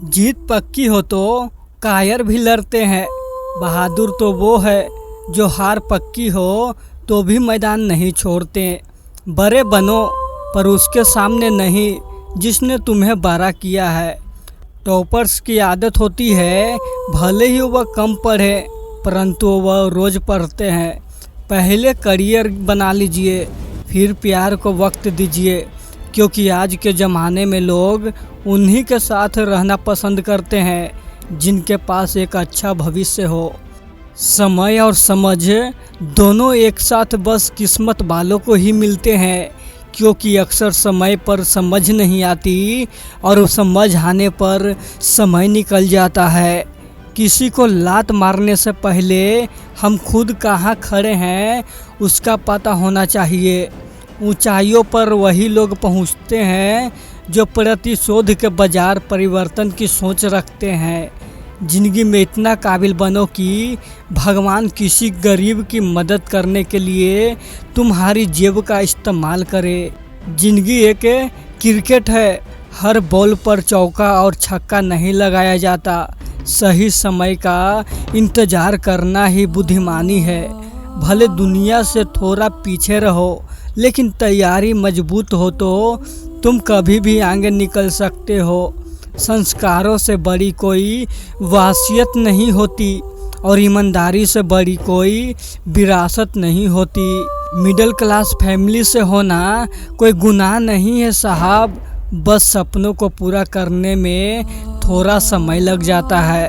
जीत पक्की हो तो कायर भी लड़ते हैं। बहादुर तो वो है जो हार पक्की हो तो भी मैदान नहीं छोड़ते। बड़े बनो पर उसके सामने नहीं जिसने तुम्हें बड़ा किया है। टॉपर्स की आदत होती है भले ही वह कम पढ़े परंतु वह रोज़ पढ़ते हैं। पहले करियर बना लीजिए फिर प्यार को वक्त दीजिए, क्योंकि आज के ज़माने में लोग उन्हीं के साथ रहना पसंद करते हैं जिनके पास एक अच्छा भविष्य हो। समय और समझ दोनों एक साथ बस किस्मत वालों को ही मिलते हैं, क्योंकि अक्सर समय पर समझ नहीं आती और समझ आने पर समय निकल जाता है। किसी को लात मारने से पहले हम खुद कहाँ खड़े हैं उसका पता होना चाहिए। ऊंचाइयों पर वही लोग पहुंचते हैं जो प्रतिशोध के बजाय परिवर्तन की सोच रखते हैं। ज़िंदगी में इतना काबिल बनो कि भगवान किसी गरीब की मदद करने के लिए तुम्हारी जेब का इस्तेमाल करे। ज़िंदगी एक क्रिकेट है, हर बॉल पर चौका और छक्का नहीं लगाया जाता। सही समय का इंतज़ार करना ही बुद्धिमानी है। भले दुनिया से थोड़ा पीछे रहो लेकिन तैयारी मजबूत हो तो तुम कभी भी आगे निकल सकते हो। संस्कारों से बड़ी कोई वासियत नहीं होती और ईमानदारी से बड़ी कोई विरासत नहीं होती। मिडिल क्लास फैमिली से होना कोई गुनाह नहीं है साहब, बस सपनों को पूरा करने में थोड़ा समय लग जाता है।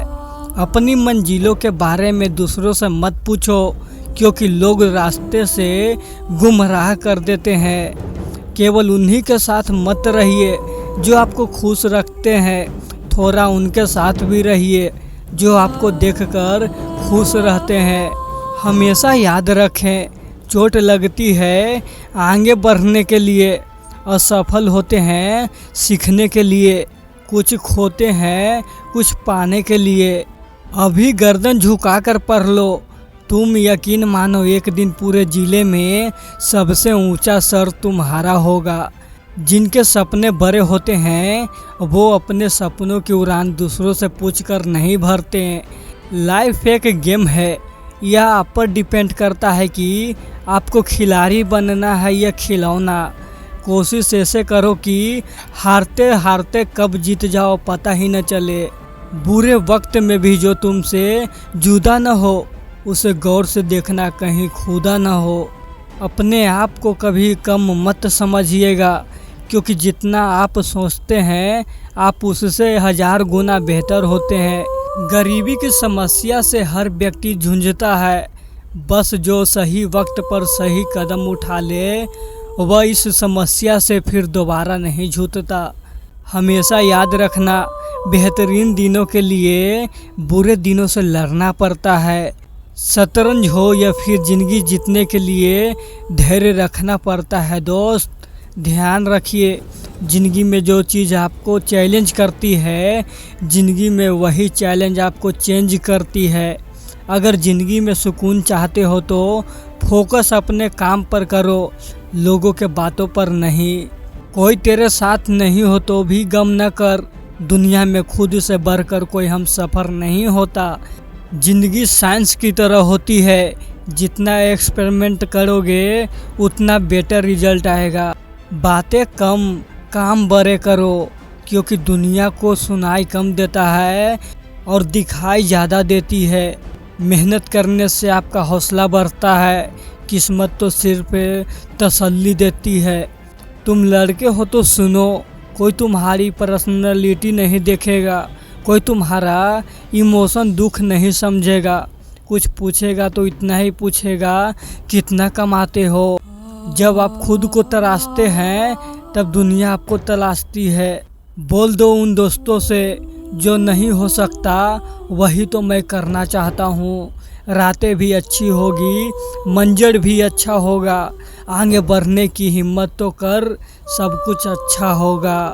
अपनी मंजिलों के बारे में दूसरों से मत पूछो, क्योंकि लोग रास्ते से गुमराह कर देते हैं। केवल उन्हीं के साथ मत रहिए जो आपको खुश रखते हैं, थोड़ा उनके साथ भी रहिए जो आपको देखकर खुश रहते हैं। हमेशा याद रखें, चोट लगती है आगे बढ़ने के लिए, असफल होते हैं सीखने के लिए, कुछ खोते हैं कुछ पाने के लिए। अभी गर्दन झुकाकर पढ़ लो, तुम यकीन मानो एक दिन पूरे ज़िले में सबसे ऊंचा सर तुम्हारा होगा। जिनके सपने बड़े होते हैं वो अपने सपनों की उड़ान दूसरों से पूछकर नहीं भरते। लाइफ एक गेम है, यह आप पर डिपेंड करता है कि आपको खिलाड़ी बनना है या खिलौना। कोशिश ऐसे करो कि हारते हारते कब जीत जाओ पता ही न चले। बुरे वक्त में भी जो तुमसे जुदा न हो उसे गौर से देखना, कहीं खुदा न हो। अपने आप को कभी कम मत समझिएगा, क्योंकि जितना आप सोचते हैं आप उससे 1000 गुना बेहतर होते हैं। गरीबी की समस्या से हर व्यक्ति झुंझता है, बस जो सही वक्त पर सही कदम उठा ले वह इस समस्या से फिर दोबारा नहीं जूझता। हमेशा याद रखना, बेहतरीन दिनों के लिए बुरे दिनों से लड़ना पड़ता है। शतरंज हो या फिर ज़िंदगी जीतने के लिए धैर्य रखना पड़ता है। दोस्त ध्यान रखिए, ज़िंदगी में जो चीज़ आपको चैलेंज करती है ज़िंदगी में वही चैलेंज आपको चेंज करती है। अगर ज़िंदगी में सुकून चाहते हो तो फोकस अपने काम पर करो, लोगों के बातों पर नहीं। कोई तेरे साथ नहीं हो तो भी गम न कर, दुनिया में खुद से बढ़कर कोई हम सफ़र नहीं होता। ज़िंदगी साइंस की तरह होती है, जितना एक्सपेरिमेंट करोगे उतना बेटर रिजल्ट आएगा। बातें कम काम बड़े करो, क्योंकि दुनिया को सुनाई कम देता है और दिखाई ज़्यादा देती है। मेहनत करने से आपका हौसला बढ़ता है, किस्मत तो सिर्फ तसल्ली देती है। तुम लड़के हो तो सुनो, कोई तुम्हारी पर्सनैलिटी नहीं देखेगा, कोई तुम्हारा इमोशन दुख नहीं समझेगा। कुछ पूछेगा तो इतना ही पूछेगा कितना कमाते हो। जब आप खुद को तराशते हैं तब दुनिया आपको तलाशती है। बोल दो उन दोस्तों से जो नहीं हो सकता वही तो मैं करना चाहता हूँ। रातें भी अच्छी होगी, मंजर भी अच्छा होगा, आगे बढ़ने की हिम्मत तो कर, सब कुछ अच्छा होगा।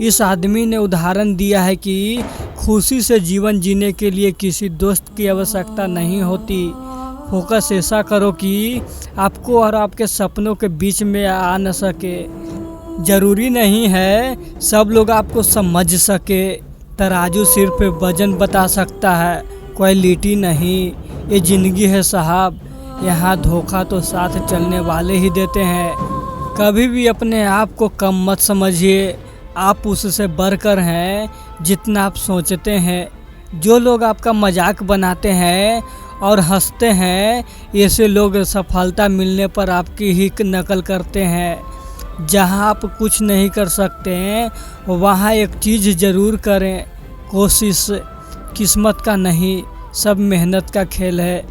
इस आदमी ने उदाहरण दिया है कि खुशी से जीवन जीने के लिए किसी दोस्त की आवश्यकता नहीं होती। फोकस ऐसा करो कि आपको और आपके सपनों के बीच में आ न सके। ज़रूरी नहीं है सब लोग आपको समझ सके, तराजू सिर्फ वजन बता सकता है, क्वालिटी नहीं। ये ज़िंदगी है साहब, यहाँ धोखा तो साथ चलने वाले ही देते हैं। कभी भी अपने आप को कम मत समझिए, आप उससे बढ़कर हैं जितना आप सोचते हैं। जो लोग आपका मजाक बनाते हैं और हंसते हैं, ऐसे लोग सफलता मिलने पर आपकी ही नकल करते हैं। जहां आप कुछ नहीं कर सकते हैं, वहां एक चीज़ ज़रूर करें, कोशिश। किस्मत का नहीं, सब मेहनत का खेल है।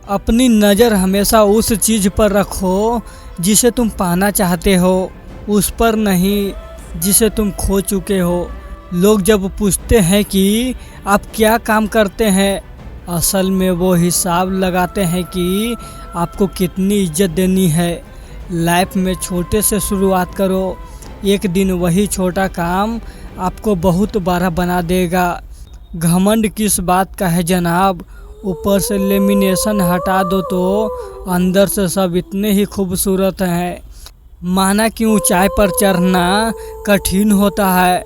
अपनी नज़र हमेशा उस चीज़ पर रखो जिसे तुम पाना चाहते हो, उस पर नहीं जिसे तुम खो चुके हो। लोग जब पूछते हैं कि आप क्या काम करते हैं, असल में वो हिसाब लगाते हैं कि आपको कितनी इज्जत देनी है। लाइफ में छोटे से शुरुआत करो, एक दिन वही छोटा काम आपको बहुत बड़ा बना देगा। घमंड किस बात का है जनाब, ऊपर से लेमिनेशन हटा दो तो अंदर से सब इतने ही खूबसूरत हैं। माना कि ऊंचाई पर चढ़ना कठिन होता है,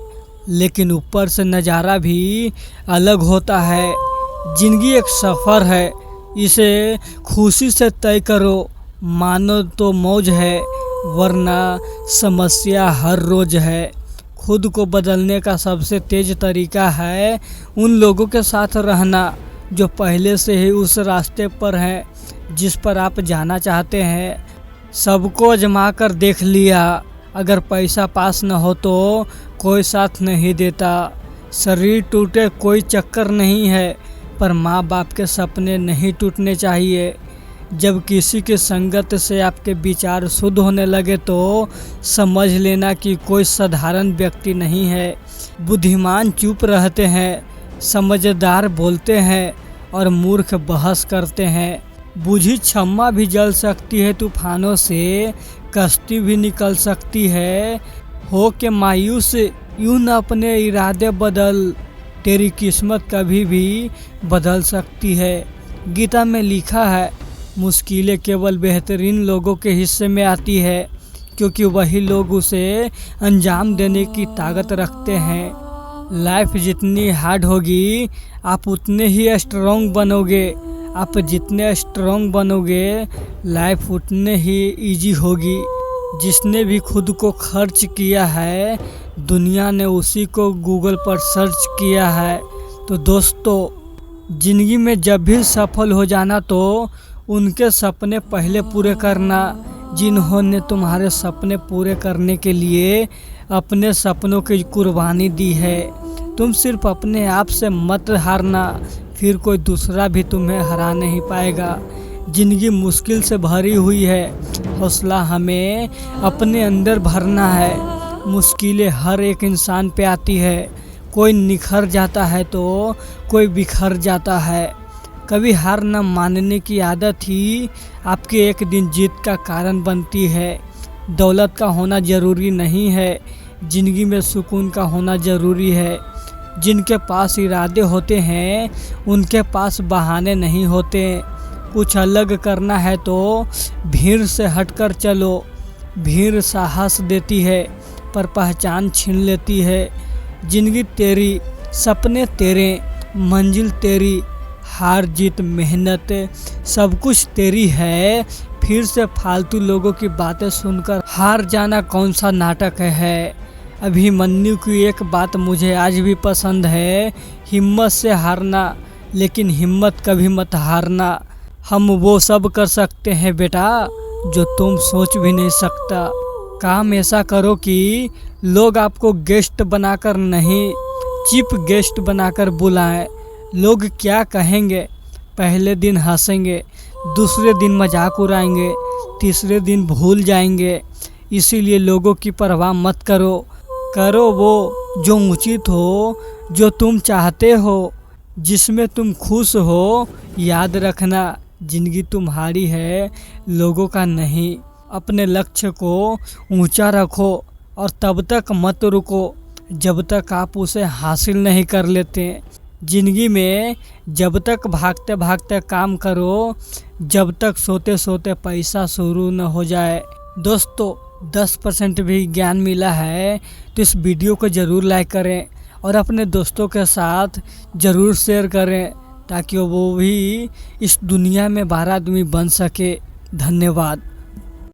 लेकिन ऊपर से नज़ारा भी अलग होता है। ज़िंदगी एक सफ़र है, इसे खुशी से तय करो। मानो तो मौज है, वरना समस्या हर रोज़ है। खुद को बदलने का सबसे तेज़ तरीका है उन लोगों के साथ रहना जो पहले से ही उस रास्ते पर हैं जिस पर आप जाना चाहते हैं। सबको आजमा कर देख लिया, अगर पैसा पास न हो तो कोई साथ नहीं देता। शरीर टूटे कोई चक्कर नहीं है, पर माँ बाप के सपने नहीं टूटने चाहिए। जब किसी की संगत से आपके विचार शुद्ध होने लगे तो समझ लेना कि कोई साधारण व्यक्ति नहीं है। बुद्धिमान चुप रहते हैं, समझदार बोलते हैं और मूर्ख बहस करते हैं। बूझी क्षमा भी जल सकती है तूफानों से, कश्ती भी निकल सकती है। हो के मायूस यूं न अपने इरादे बदल, तेरी किस्मत कभी भी बदल सकती है। गीता में लिखा है, मुश्किलें केवल बेहतरीन लोगों के हिस्से में आती है, क्योंकि वही लोग उसे अंजाम देने की ताकत रखते हैं। लाइफ जितनी हार्ड होगी आप उतने ही स्ट्रॉन्ग बनोगे। आप जितने स्ट्रॉन्ग बनोगे लाइफ उतने ही इजी होगी। जिसने भी खुद को खर्च किया है, दुनिया ने उसी को गूगल पर सर्च किया है। तो दोस्तों, ज़िंदगी में जब भी सफल हो जाना तो उनके सपने पहले पूरे करना जिन्होंने तुम्हारे सपने पूरे करने के लिए अपने सपनों की कुर्बानी दी है। तुम सिर्फ अपने आप से मत हारना, फिर कोई दूसरा भी तुम्हें हरा नहीं पाएगा। ज़िंदगी मुश्किल से भरी हुई है, हौसला हमें अपने अंदर भरना है। मुश्किलें हर एक इंसान पे आती है, कोई निखर जाता है तो कोई बिखर जाता है। कभी हार न मानने की आदत ही आपके एक दिन जीत का कारण बनती है। दौलत का होना ज़रूरी नहीं है, ज़िंदगी में सुकून का होना ज़रूरी है। जिनके पास इरादे होते हैं उनके पास बहाने नहीं होते। कुछ अलग करना है तो भीड़ से हटकर चलो। भीड़ साहस देती है पर पहचान छीन लेती है। जिंदगी तेरी, सपने तेरे, मंजिल तेरी, हार जीत मेहनत सब कुछ तेरी है। फिर से फालतू लोगों की बातें सुनकर हार जाना कौन सा नाटक है। अभिमन्यु की एक बात मुझे आज भी पसंद है, हिम्मत से हारना लेकिन हिम्मत कभी मत हारना। हम वो सब कर सकते हैं बेटा जो तुम सोच भी नहीं सकता। काम ऐसा करो कि लोग आपको गेस्ट बनाकर नहीं, चीफ गेस्ट बनाकर बुलाएं। लोग क्या कहेंगे, पहले दिन हंसेंगे, दूसरे दिन मजाक उड़ाएंगे, तीसरे दिन भूल जाएंगे। इसीलिए लोगों की परवाह मत करो। करो वो जो उचित हो, जो तुम चाहते हो, जिसमें तुम खुश हो। याद रखना जिंदगी तुम्हारी है, लोगों का नहीं। अपने लक्ष्य को ऊंचा रखो और तब तक मत रुको जब तक आप उसे हासिल नहीं कर लेते। जिंदगी में जब तक भागते भागते काम करो, जब तक सोते सोते पैसा शुरू न हो जाए। दोस्तों 10% भी ज्ञान मिला है तो इस वीडियो को ज़रूर लाइक करें और अपने दोस्तों के साथ ज़रूर शेयर करें ताकि वो भी इस दुनिया में बाहर आदमी बन सके। धन्यवाद।